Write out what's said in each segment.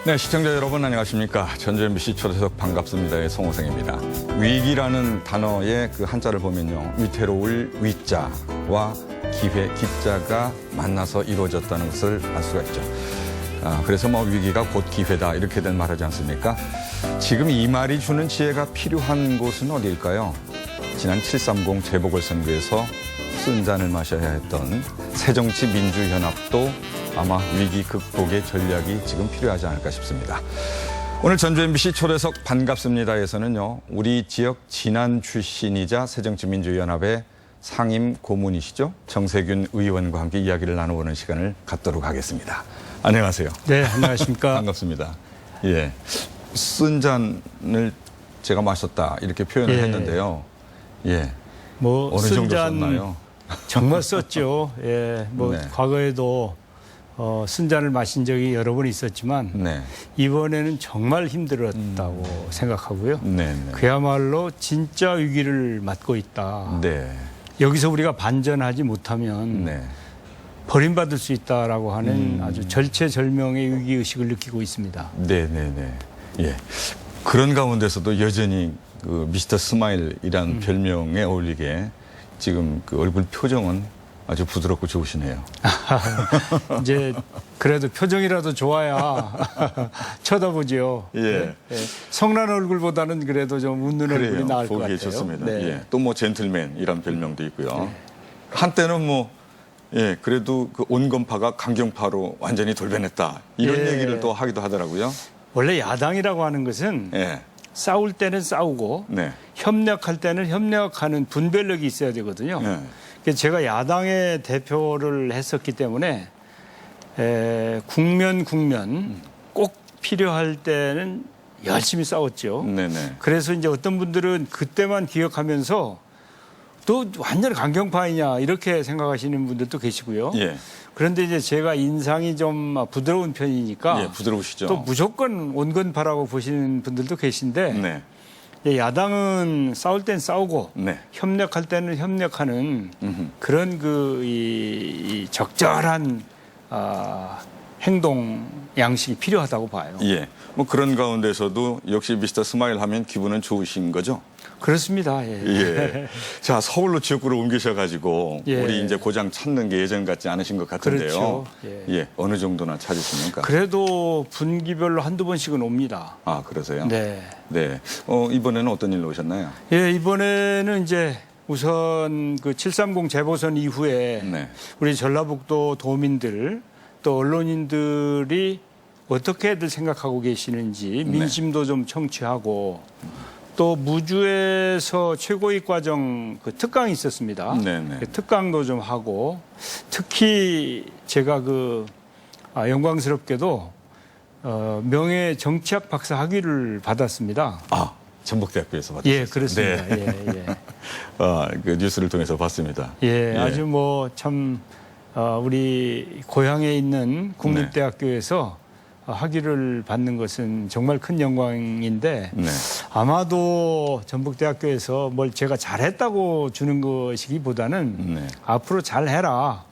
네, 시청자 여러분 안녕하십니까. 전주 MBC 초대석 반갑습니다의 송호생입니다. 위기라는 단어의 그 한자를 보면요. 위태로울 위자와 기회, 기자가 만나서 이루어졌다는 것을 알 수가 있죠. 그래서 뭐 위기가 곧 기회다 이렇게들 말하지 않습니까? 지금 이 말이 주는 지혜가 필요한 곳은 어디일까요? 지난 7.30 재보궐선거에서 쓴 잔을 마셔야 했던 새정치민주연합도 아마 위기 극복의 전략이 지금 필요하지 않을까 싶습니다. 오늘 전주 MBC 초대석 반갑습니다에서는요. 우리 지역 진안 출신이자 새정치민주연합의 상임 고문이시죠. 정세균 의원과 함께 이야기를 나눠보는 시간을 갖도록 하겠습니다. 안녕하세요. 네, 안녕하십니까. 반갑습니다. 예, 쓴 잔을 제가 마셨다 이렇게 표현을 했는데요. 예, 뭐 어느 정도 쓴잔 썼나요? 정말 썼죠. 예, 뭐 네. 과거에도 쓴 잔을 마신 적이 여러 번 있었지만 네, 이번에는 정말 힘들었다고 생각하고요. 네, 네. 그야말로 진짜 위기를 맞고 있다. 네, 여기서 우리가 반전하지 못하면 네. 버림받을 수 있다라고 하는 아주 절체절명의 위기의식을 느끼고 있습니다. 네, 네, 네. 예. 그런 가운데서도 여전히 그 미스터 스마일이란 별명에 어울리게 지금 그 얼굴 표정은 아주 부드럽고 좋으시네요. 이제 그래도 표정이라도 좋아야 쳐다보지요. 예. 예. 성난 얼굴보다는 그래도 좀 웃는 얼굴이 나을 것 보기에 같아요. 좋습니다. 네. 예. 또 뭐 젠틀맨이란 별명도 있고요. 한때는 뭐 예, 그래도 그 온건파가 강경파로 완전히 돌변했다. 이런 예. 얘기를 또 하기도 하더라고요. 원래 야당이라고 하는 것은 예. 싸울 때는 싸우고 네. 협력할 때는 협력하는 분별력이 있어야 되거든요. 예. 그래서 제가 야당의 대표를 했었기 때문에 국면 꼭 필요할 때는 열심히 싸웠죠. 네네. 그래서 이제 어떤 분들은 그때만 기억하면서 또 완전 강경파이냐 이렇게 생각하시는 분들도 계시고요. 예. 그런데 이제 제가 인상이 좀 부드러운 편이니까 예, 부드러우시죠. 또 무조건 온건파라고 보시는 분들도 계신데 네. 야당은 싸울 땐 싸우고 네. 협력할 때는 협력하는 그런 이 적절한 행동 양식이 필요하다고 봐요. 예. 뭐 그런 가운데서도 역시 미스터 스마일 하면 기분은 좋으신 거죠? 그렇습니다. 예. 예. 자, 서울로 지역구를 옮기셔가지고 예. 우리 이제 고장 찾는 게 예전 같지 않으신 것 같은데요. 그렇죠. 예. 어느 정도나 찾으십니까? 그래도 분기별로 한두 번씩은 옵니다. 아, 그러세요? 네. 네. 이번에는 어떤 일로 오셨나요? 예, 이번에는 이제 우선 그 7.30 재보선 이후에 네. 우리 전라북도 도민들 또 언론인들이 어떻게들 생각하고 계시는지 민심도 좀 청취하고 또 무주에서 최고위익 과정 그 특강이 있었습니다. 네네. 그 특강도 좀 하고 특히 제가 영광스럽게도 명예 정치학 박사 학위를 받았습니다. 아, 전북대학교에서 받으셨어요? 예, 그렇습니다. 네. 예, 예. 그 뉴스를 통해서 봤습니다. 예, 아주 뭐 참 우리 고향에 있는 국립대학교에서 학위를 받는 것은 정말 큰 영광인데 네. 아마도 전북대학교에서 뭘 제가 잘했다고 주는 것이기보다는 네. 앞으로 잘해라.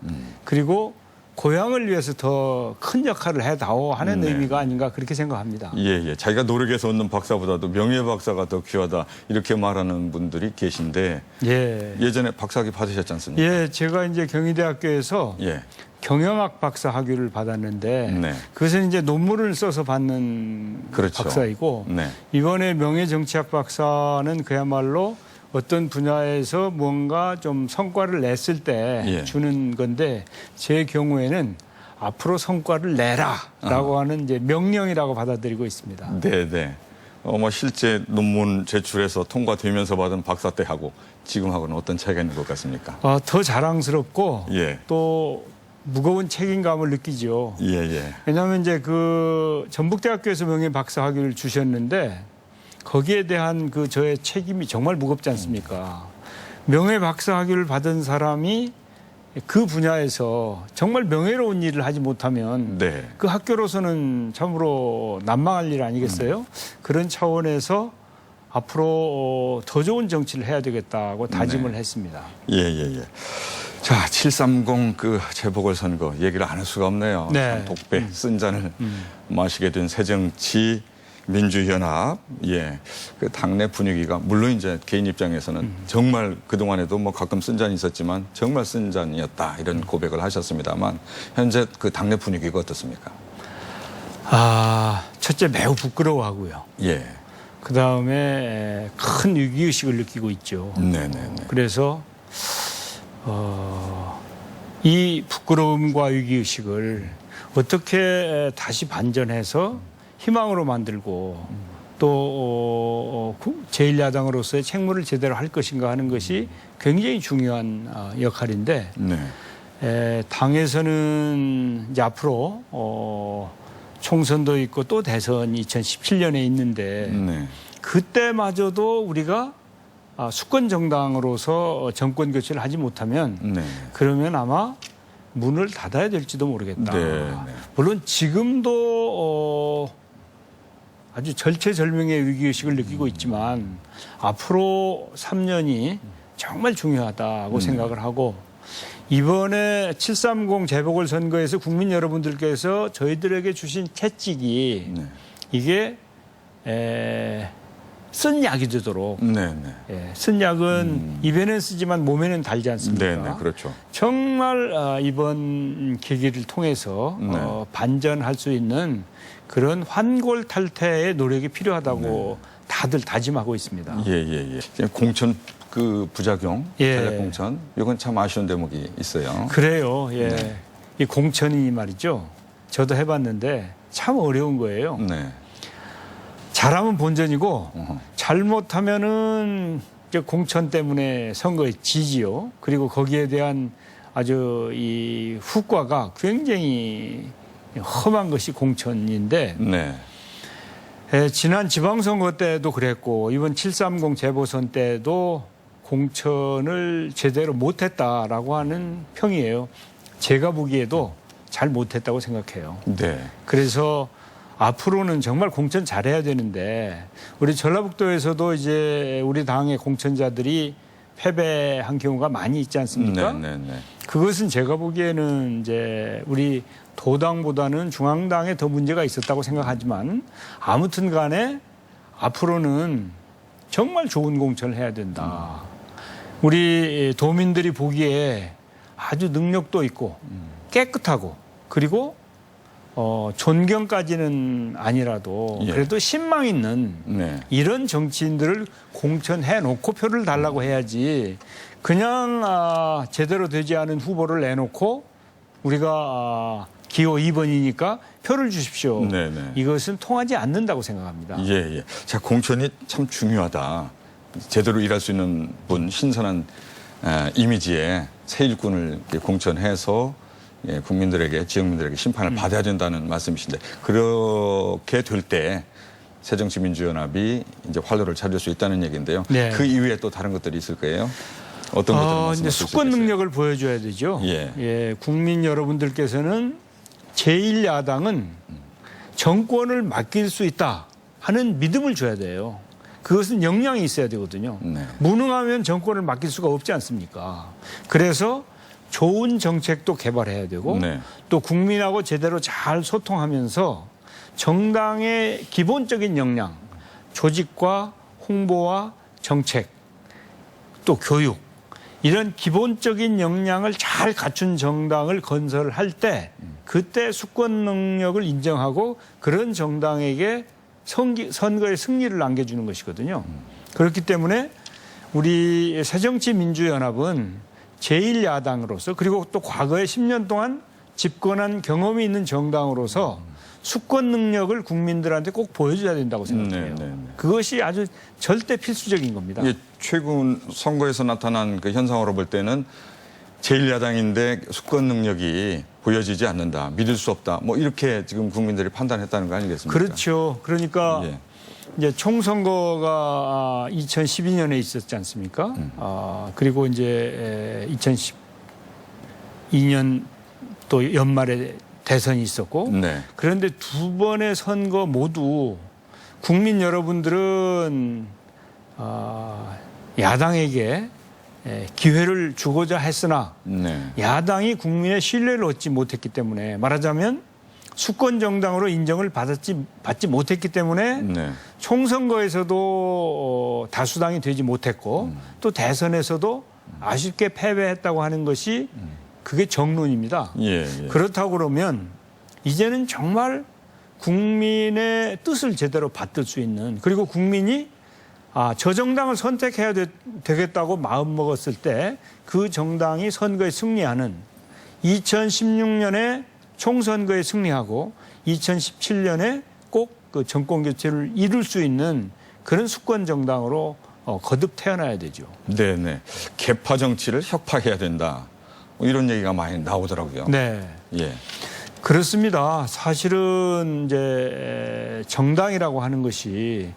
그리고 고향을 위해서 더 큰 역할을 해다오 하는 네. 의미가 아닌가 그렇게 생각합니다. 예, 예. 자기가 노력해서 얻는 박사보다도 명예 박사가 더 귀하다 이렇게 말하는 분들이 계신데 예. 예전에 박사학위 받으셨지 않습니까? 예, 제가 이제 경희대학교에서 예. 경영학 박사 학위를 받았는데 네. 그것은 이제 논문을 써서 받는 그렇죠. 박사이고 네. 이번에 명예정치학 박사는 그야말로 어떤 분야에서 뭔가 좀 성과를 냈을 때 예. 주는 건데 제 경우에는 앞으로 성과를 내라라고 하는 이제 명령이라고 받아들이고 있습니다. 네, 네. 뭐 실제 논문 제출해서 통과되면서 받은 박사때하고 지금하고는 어떤 차이가 있는 것 같습니까? 더 자랑스럽고 예. 또 무거운 책임감을 느끼죠. 예, 예. 왜냐하면 이제 그 전북대학교에서 명예 박사 학위를 주셨는데 거기에 대한 그 저의 책임이 정말 무겁지 않습니까? 명예 박사 학위를 받은 사람이 그 분야에서 정말 명예로운 일을 하지 못하면 네. 그 학교로서는 참으로 난망할 일 아니겠어요? 그런 차원에서 앞으로 더 좋은 정치를 해야 되겠다고 다짐을 했습니다. 예, 예, 예. 자, 730 그 재보궐선거 얘기를 안 할 수가 없네요. 네. 참 독배 쓴 잔을 마시게 된 새정치 민주연합, 예, 그 당내 분위기가 물론 이제 개인 입장에서는 정말 그 동안에도 뭐 가끔 쓴 잔이 있었지만 정말 쓴 잔이었다 이런 고백을 하셨습니다만 현재 그 당내 분위기가 어떻습니까? 첫째 매우 부끄러워하고요. 예, 그 다음에 큰 위기의식을 느끼고 있죠. 네네네. 그래서 이 부끄러움과 위기의식을 어떻게 다시 반전해서 희망으로 만들고 또 제1야당으로서의 책무를 제대로 할 것인가 하는 것이 굉장히 중요한 역할인데 네. 당에서는 이제 앞으로 총선도 있고 또 대선이 2017년에 있는데 네. 그때마저도 우리가 수권 정당으로서 정권 교체를 하지 못하면 네. 그러면 아마 문을 닫아야 될지도 모르겠다. 네, 네. 물론 지금도 아주 절체절명의 위기의식을 느끼고 있지만 앞으로 3년이 정말 중요하다고 생각을 하고 이번에 730 재보궐선거에서 국민 여러분들께서 저희들에게 주신 채찍이 네. 이게 쓴 약이 되도록 네. 쓴 약은 입에는 쓰지만 몸에는 달지 않습니까? 네. 네. 그렇죠. 정말 이번 계기를 통해서 네. 반전할 수 있는 그런 환골탈태의 노력이 필요하다고 다들 다짐하고 있습니다. 예. 공천 그 부작용, 예. 전략 공천, 이건 참 아쉬운 대목이 있어요. 그래요. 예. 네. 이 공천이 말이죠. 저도 해봤는데 참 어려운 거예요. 네. 잘하면 본전이고 어허. 잘못하면은 이제 공천 때문에 선거에 지지요. 그리고 거기에 대한 아주 이 후과가 굉장히 험한 것이 공천인데 네. 지난 지방선거 때도 그랬고 이번 730 재보선 때도 공천을 제대로 못했다라고 하는 평이에요. 제가 보기에도 잘 못했다고 생각해요. 네. 그래서 앞으로는 정말 공천 잘해야 되는데 우리 전라북도에서도 이제 우리 당의 공천자들이 패배한 경우가 많이 있지 않습니까? 네. 그것은 제가 보기에는 이제 우리 도당보다는 중앙당에 더 문제가 있었다고 생각하지만 아무튼 간에 앞으로는 정말 좋은 공천을 해야 된다. 우리 도민들이 보기에 아주 능력도 있고 깨끗하고 그리고 존경까지는 아니라도 예. 그래도 신망 있는 네. 이런 정치인들을 공천해 놓고 표를 달라고 해야지 그냥 제대로 되지 않은 후보를 내놓고 우리가 기호 2번이니까 표를 주십시오. 네네. 이것은 통하지 않는다고 생각합니다. 예. 자, 공천이 참 중요하다. 제대로 일할 수 있는 분, 신선한 이미지의 새 일꾼을 이렇게 공천해서 국민들에게, 지역민들에게 심판을 받아야 된다는 말씀이신데 그렇게 될 때 새정치민주연합이 이제 활로를 찾을 수 있다는 얘기인데요. 네. 그 이후에 또 다른 것들이 있을까요? 어떤 것들을 말씀하실 이제 수 수권 있겠어요? 능력을 보여줘야 되죠. 예. 국민 여러분들께서는 제1야당은 정권을 맡길 수 있다 하는 믿음을 줘야 돼요. 그것은 역량이 있어야 되거든요. 네. 무능하면 정권을 맡길 수가 없지 않습니까? 그래서 좋은 정책도 개발해야 되고 네. 또 국민하고 제대로 잘 소통하면서 정당의 기본적인 역량, 조직과 홍보와 정책, 또 교육 이런 기본적인 역량을 잘 갖춘 정당을 건설할 때 그때 수권 능력을 인정하고 그런 정당에게 선거의 승리를 안겨주는 것이거든요. 그렇기 때문에 우리 새정치민주연합은 제1야당으로서 그리고 또 과거에 10년 동안 집권한 경험이 있는 정당으로서 수권 능력을 국민들한테 꼭 보여줘야 된다고 생각해요. 네. 그것이 아주 절대 필수적인 겁니다. 예, 최근 선거에서 나타난 그 현상으로 볼 때는 제1야당인데 수권 능력이 보여지지 않는다, 믿을 수 없다, 뭐 이렇게 지금 국민들이 판단했다는 거 아니겠습니까? 그렇죠. 그러니까 예. 이제 총선거가 2012년에 있었지 않습니까? 그리고 이제 2012년 또 연말에 대선이 있었고 네. 그런데 두 번의 선거 모두 국민 여러분들은 야당에게 기회를 주고자 했으나 네. 야당이 국민의 신뢰를 얻지 못했기 때문에 말하자면 수권 정당으로 인정을 받지 못했기 때문에 네. 총선거에서도 다수당이 되지 못했고 또 대선에서도 아쉽게 패배했다고 하는 것이 그게 정론입니다. 예, 예. 그렇다고 그러면 이제는 정말 국민의 뜻을 제대로 받들 수 있는 그리고 국민이 저 정당을 선택해야 되겠다고 마음먹었을 때 그 정당이 선거에 승리하는 2016년에 총선거에 승리하고 2017년에 꼭 그 정권 교체를 이룰 수 있는 그런 수권 정당으로 거듭 태어나야 되죠. 네네. 개파 정치를 혁파해야 된다. 뭐 이런 얘기가 많이 나오더라고요. 네. 예. 그렇습니다. 사실은 이제 정당이라고 하는 것이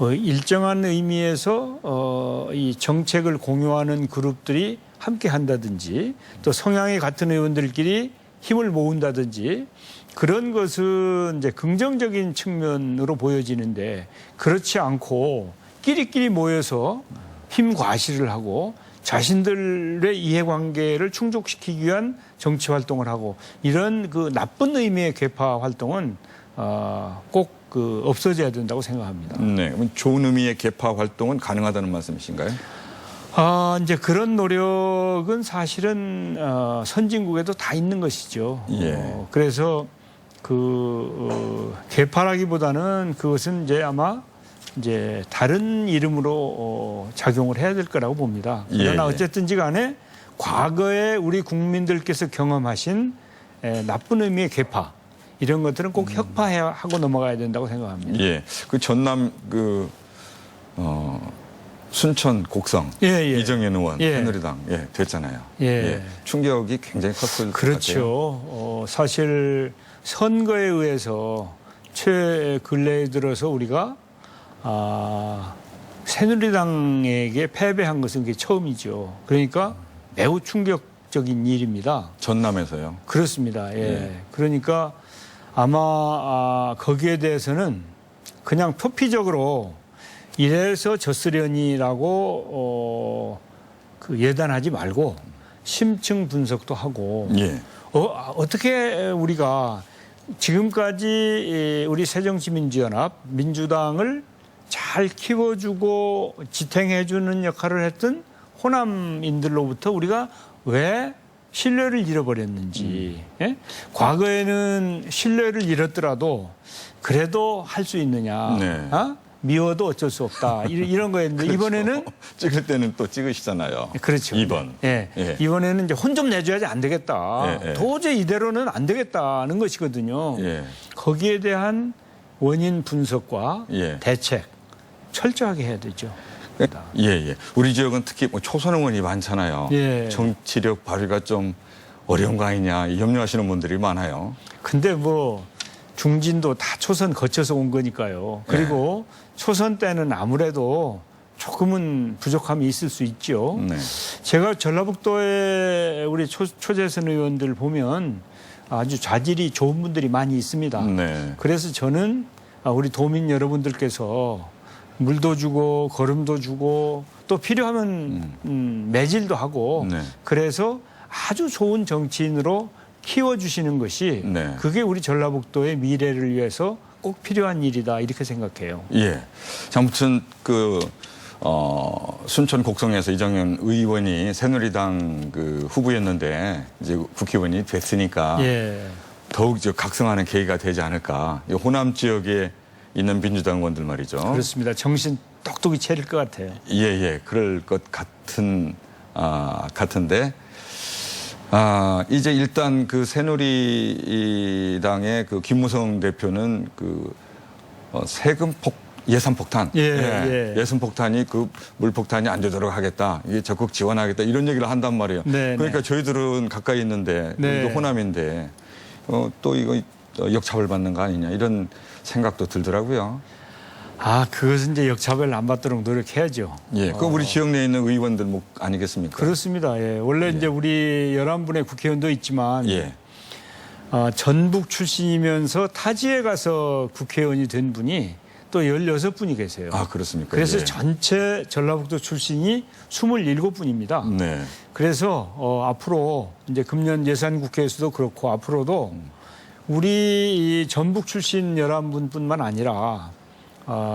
일정한 의미에서 이 정책을 공유하는 그룹들이 함께 한다든지 또 성향이 같은 의원들끼리 힘을 모은다든지 그런 것은 이제 긍정적인 측면으로 보여지는데 그렇지 않고 끼리끼리 모여서 힘 과시를 하고 자신들의 이해관계를 충족시키기 위한 정치 활동을 하고 이런 그 나쁜 의미의 개파 활동은 꼭 그 없어져야 된다고 생각합니다. 네. 그럼 좋은 의미의 개파 활동은 가능하다는 말씀이신가요? 이제 그런 노력은 사실은 선진국에도 다 있는 것이죠. 예. 그래서 개파라기보다는 그것은 이제 아마 이제 다른 이름으로 작용을 해야 될 거라고 봅니다. 그러나 예, 예. 어쨌든지 간에 과거에 우리 국민들께서 경험하신 나쁜 의미의 개파 이런 것들은 꼭 혁파하고 넘어가야 된다고 생각합니다. 예. 그 전남 순천 곡성 이정현 의원 새누리당 됐잖아요. 예. 충격이 굉장히 컸을 것 같아요. 그렇죠. 사실 선거에 의해서 근래에 들어서 우리가 새누리당에게 패배한 것은 그게 처음이죠. 그러니까 매우 충격적인 일입니다. 전남에서요. 그렇습니다. 예. 예. 그러니까 아마 거기에 대해서는 그냥 표피적으로 이래서 졌으려니라고 예단하지 말고 심층 분석도 하고 예. 어떻게 우리가 지금까지 우리 새정치민주연합 민주당을 잘 키워주고 지탱해주는 역할을 했던 호남인들로부터 우리가 왜 신뢰를 잃어버렸는지. 예? 과거에는 신뢰를 잃었더라도 그래도 할 수 있느냐. 네. 미워도 어쩔 수 없다. 이런 거였는데 그렇죠. 이번에는 찍을 때는 또 찍으시잖아요. 그렇죠. 2번. 예. 예. 이번에는 이제 혼 좀 내줘야지 안 되겠다. 예, 예. 도저히 이대로는 안 되겠다는 것이거든요. 예. 거기에 대한 원인 분석과 예. 대책 철저하게 해야 되죠. 예, 예. 우리 지역은 특히 뭐 초선 의원이 많잖아요. 예. 정치력 발휘가 좀 어려운 거 아니냐 염려하시는 분들이 많아요. 근데 뭐 중진도 다 초선 거쳐서 온 거니까요. 그리고 초선 때는 아무래도 조금은 부족함이 있을 수 있죠. 네. 제가 전라북도에 우리 초재선 의원들 보면 아주 자질이 좋은 분들이 많이 있습니다. 네. 그래서 저는 우리 도민 여러분들께서 물도 주고 거름도 주고 또 필요하면 매질도 하고 네. 그래서 아주 좋은 정치인으로 키워주시는 것이 네. 그게 우리 전라북도의 미래를 위해서 꼭 필요한 일이다 이렇게 생각해요. 예. 자, 아무튼 순천 곡성에서 이정현 의원이 새누리당 후보였는데 이제 국회의원이 됐으니까 예. 더욱 각성하는 계기가 되지 않을까. 이 호남 지역에 있는 민주당 의원들 말이죠. 그렇습니다. 정신 똑똑히 차릴 것 같아요. 예, 예. 그럴 것 같은데. 이제 일단 새누리당의 김무성 대표는 세금 예산 폭탄. 예산 폭탄이 물폭탄이 안 되도록 하겠다. 이게 적극 지원하겠다. 이런 얘기를 한단 말이에요. 네, 그러니까 네. 저희들은 가까이 있는데 네. 우리도 호남인데 또 이거 역차별 받는 거 아니냐 이런 생각도 들더라고요. 그것은 이제 역차별 안 받도록 노력해야죠. 예, 그 우리 지역 내에 있는 의원들 아니겠습니까? 그렇습니다. 예. 원래 이제 우리 11분의 국회의원도 있지만 예. 전북 출신이면서 타지에 가서 국회의원이 된 분이 또 16분이 계세요. 아, 그렇습니까? 그래서 예. 전체 전라북도 출신이 27분입니다. 네. 그래서 앞으로 이제 금년 예산국회에서도 그렇고 앞으로도 우리 이 전북 출신 11분뿐만 아니라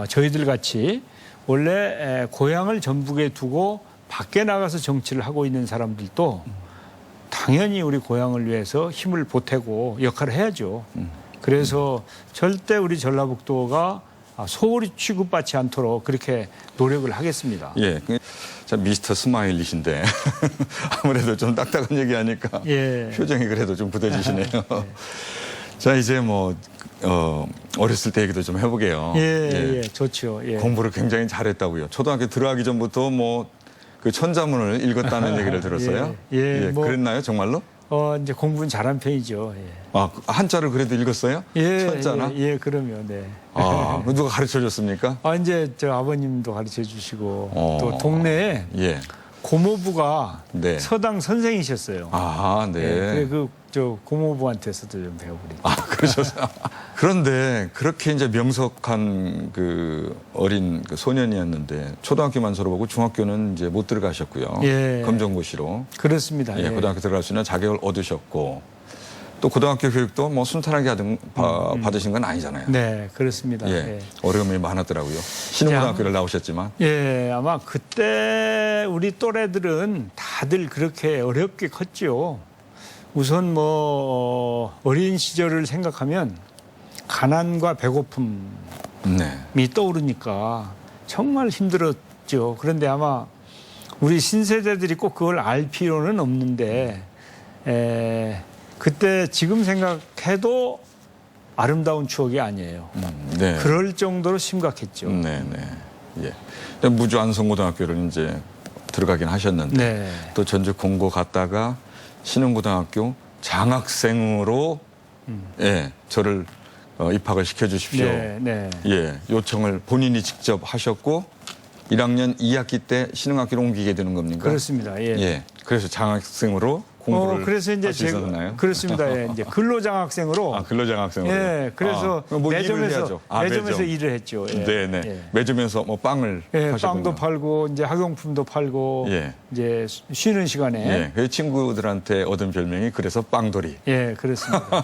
저희들 같이 원래 고향을 전북에 두고 밖에 나가서 정치를 하고 있는 사람들도 당연히 우리 고향을 위해서 힘을 보태고 역할을 해야죠. 그래서 절대 우리 전라북도가 소홀히 취급받지 않도록 그렇게 노력을 하겠습니다. 예. 자, 미스터 스마일이신데 아무래도 좀 딱딱한 얘기하니까 예. 표정이 그래도 좀 굳어지시네요. 자, 이제 뭐 어렸을 때 얘기도 좀 해보게요. 예, 좋죠. 예. 공부를 굉장히 잘했다고요. 초등학교 들어가기 전부터 뭐 그 천자문을 읽었다는 얘기를 들었어요. 예, 뭐 그랬나요, 정말로? 이제 공부는 잘한 편이죠. 예. 아, 한자를 그래도 읽었어요? 천자나? 예, 그러면 네. 아, 누가 가르쳐 줬습니까? 이제 저 아버님도 가르쳐 주시고 또 동네에 예. 고모부가 네. 서당 선생이셨어요. 아, 네. 예, 저 고모부한테서도 좀 배워버리고. 아, 그러셨어요. 그런데 그렇게 이제 명석한 그 어린 그 소년이었는데 초등학교만 졸업하고 중학교는 이제 못 들어가셨고요. 예. 검정고시로. 그렇습니다. 예, 고등학교 들어갈 수 있는 자격을 얻으셨고 또 고등학교 교육도 뭐 순탄하게 받으신 건 아니잖아요. 네, 그렇습니다. 예. 어려움이 많았더라고요. 신흥고등학교를 나오셨지만. 예, 아마 그때 우리 또래들은 다들 그렇게 어렵게 컸죠. 우선 뭐 어린 시절을 생각하면 가난과 배고픔이 네. 떠오르니까 정말 힘들었죠. 그런데 아마 우리 신세대들이 꼭 그걸 알 필요는 없는데 그때 지금 생각해도 아름다운 추억이 아니에요. 네. 그럴 정도로 심각했죠. 네, 네. 예. 무주 안성고등학교를 이제 들어가긴 하셨는데 네. 또 전주 공고 갔다가 신흥고등학교 장학생으로 예, 저를 입학을 시켜 주십시오. 네, 네. 예, 요청을 본인이 직접 하셨고 1학년 2학기 때 신흥학교로 옮기게 되는 겁니까? 그렇습니다. 예. 예. 그래서 장학생으로 공부를 그래서 이제 할 수 있었나요? 그렇습니다. 예. 이제 근로장학생으로. 아, 근로장학생으로. 예. 그래서 뭐 일을 해야죠. 매점에서 일을 했죠. 예. 네, 네. 예. 매점에서 뭐 빵을 예, 하셨군요. 빵도 팔고 이제 학용품도 팔고 예. 이제 쉬는 시간에 예. 그 친구들한테 얻은 별명이 그래서 빵돌이. 예, 그렇습니다.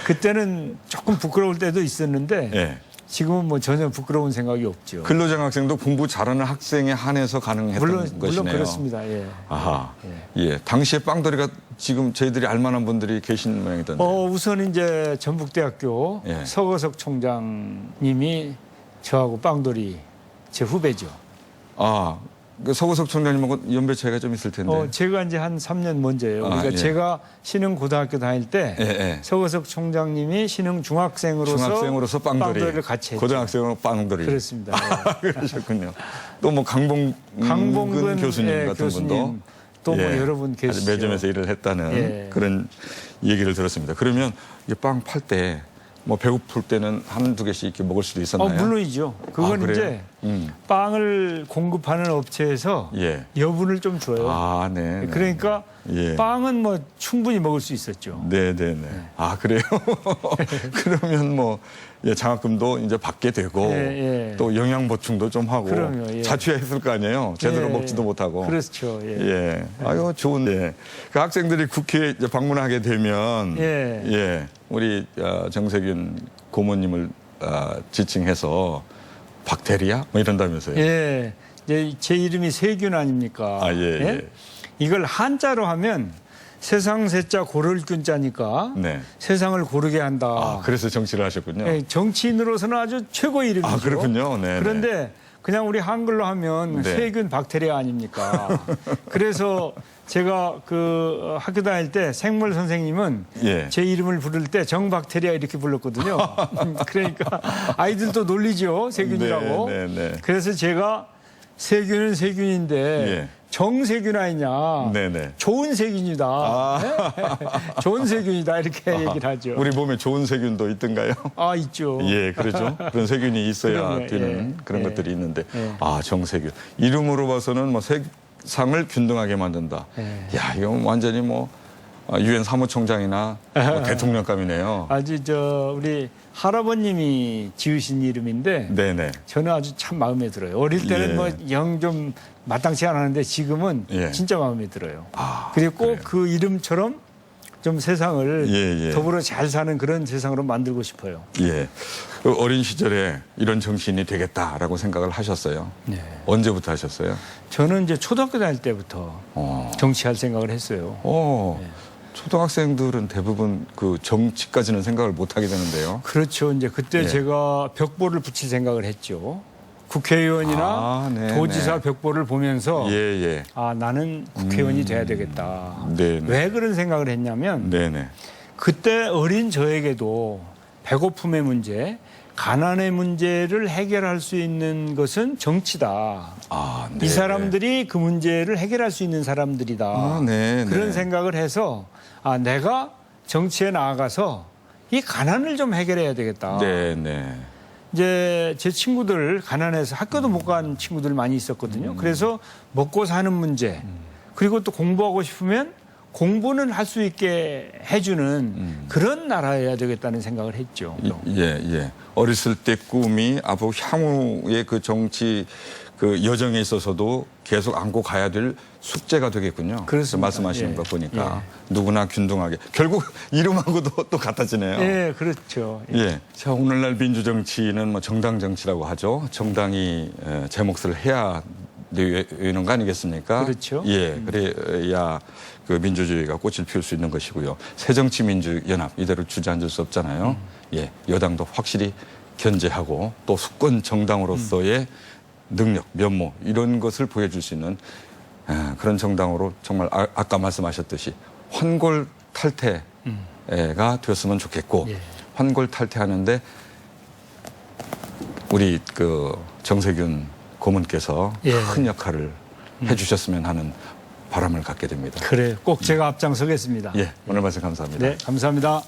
그때는 조금 부끄러울 때도 있었는데 예. 지금은 뭐 전혀 부끄러운 생각이 없죠. 근로장학생도 공부 잘하는 학생에 한해서 가능했던 것이네요. 물론 그렇습니다. 예. 아하. 예. 당시에 빵돌이가 지금 저희들이 알만한 분들이 계신 모양이던데. 우선 이제 전북대학교 예. 서거석 총장님이 저하고 빵돌이 제 후배죠. 아, 그 서구석 총장님하고 연배 차이가 좀 있을 텐데. 제가 이제 한 3년 먼저예요. 그러니까 예. 제가 신흥고등학교 다닐 때 예, 예. 서거석 총장님이 신흥중학생으로서 빵돌이를 같이 했죠. 고등학생으로 빵돌이. 그렇습니다. 예. 그러셨군요. 또 뭐 강봉근 교수님 예, 같은 분도 또 뭐 예, 여러 분 계시죠. 매점에서 일을 했다는 예. 그런 얘기를 들었습니다. 그러면 이 빵 팔 때 뭐 배고플 때는 한두 개씩 이렇게 먹을 수도 있었나요? 물론이죠. 그건 그래요? 이제 빵을 공급하는 업체에서 예. 여분을 좀 줘요. 아, 네. 네. 그러니까 예. 빵은 뭐 충분히 먹을 수 있었죠. 네, 네, 네. 아, 그래요? 그러면 뭐 예, 장학금도 이제 받게 되고 예, 예. 또 영양 보충도 좀 하고 그럼요, 예. 자취했을 거 아니에요. 제대로 예, 먹지도 못하고. 그렇죠. 예. 예. 아유, 좋은데. 그 학생들이 국회에 이제 방문하게 되면 예. 우리 정세균 고모님을 지칭해서 박테리아 뭐 이런다면서요. 예. 이제 제 이름이 세균 아닙니까? 아, 예, 예. 이걸 한자로 하면 세상 세자 고를균 자니까 네. 세상을 고르게 한다. 아, 그래서 정치를 하셨군요. 예, 정치인으로서는 아주 최고의 이름이죠. 아, 그렇군요. 네. 그런데 그냥 우리 한글로 하면 네. 세균 박테리아 아닙니까? 그래서 제가 그 학교 다닐 때 생물 선생님은 예. 제 이름을 부를 때 정박테리아 이렇게 불렀거든요. 그러니까 아이들도 놀리죠. 세균이라고. 네, 네, 네. 그래서 제가 세균은 세균인데 예. 정세균 아니냐. 네네. 좋은 세균이다. 네? 좋은 세균이다. 이렇게 얘기를 하죠. 우리 몸에 좋은 세균도 있던가요? 있죠. 예, 그렇죠. 그런 세균이 있어야 그럼요, 되는 예. 그런 예. 것들이 있는데, 예. 정세균. 이름으로 봐서는 뭐 세상을 균등하게 만든다. 예. 야, 이건 완전히 뭐 유엔 사무총장이나 뭐 대통령감이네요. 아주 우리 할아버님이 지으신 이름인데 네네. 저는 아주 참 마음에 들어요. 어릴 때는 예. 뭐 영 좀 마땅치 않았는데 지금은 예. 진짜 마음에 들어요. 아, 그리고 꼭 그래요. 그 이름처럼 좀 세상을 예, 예. 더불어 잘 사는 그런 세상으로 만들고 싶어요. 예. 그 어린 시절에 이런 정치인이 되겠다라고 생각을 하셨어요. 네. 언제부터 하셨어요? 저는 이제 초등학교 다닐 때부터 정치할 생각을 했어요. 네. 초등학생들은 대부분 그 정치까지는 생각을 못 하게 되는데요. 그렇죠. 이제 그때 예. 제가 벽보를 붙일 생각을 했죠. 국회의원이나 네, 도지사 네. 벽보를 보면서 예, 예. 아, 나는 국회의원이 돼야 되겠다. 네, 네. 왜 그런 생각을 했냐면 네네. 그때 어린 저에게도 배고픔의 문제, 가난의 문제를 해결할 수 있는 것은 정치다. 아, 네. 이 사람들이 그 문제를 해결할 수 있는 사람들이다. 아, 네, 그런 네. 생각을 해서 아, 내가 정치에 나아가서 이 가난을 좀 해결해야 되겠다. 네네. 이제 제 친구들 가난해서 학교도 못 간 친구들 많이 있었거든요. 그래서 먹고 사는 문제 그리고 또 공부하고 싶으면 공부는 할 수 있게 해주는 그런 나라여야 되겠다는 생각을 했죠. 예, 예. 어렸을 때 꿈이 앞으로 향후의 그 정치 그 여정에 있어서도 계속 안고 가야 될 숙제가 되겠군요. 그렇습니다. 말씀하시는 예. 거 보니까 누구나 균등하게 결국 이름하고도 또 같아지네요. 예, 그렇죠. 예. 자, 오늘날 민주정치는 뭐 정당 정치라고 하죠. 정당이 제 몫을 해야 되는 거 아니겠습니까? 그렇죠. 예. 그래야 그 민주주의가 꽃을 피울 수 있는 것이고요. 새정치민주연합 이대로 주저앉을 수 없잖아요. 예. 여당도 확실히 견제하고 또 수권 정당으로서의 능력, 면모 이런 것을 보여줄 수 있는 그런 정당으로 정말 아까 말씀하셨듯이 환골 탈퇴가 되었으면 좋겠고 예. 환골 탈퇴하는데 우리 그 정세균 고문께서 예. 큰 역할을 해주셨으면 하는 바람을 갖게 됩니다. 그래, 꼭 제가 앞장서겠습니다. 예, 오늘 말씀 감사합니다. 네, 감사합니다.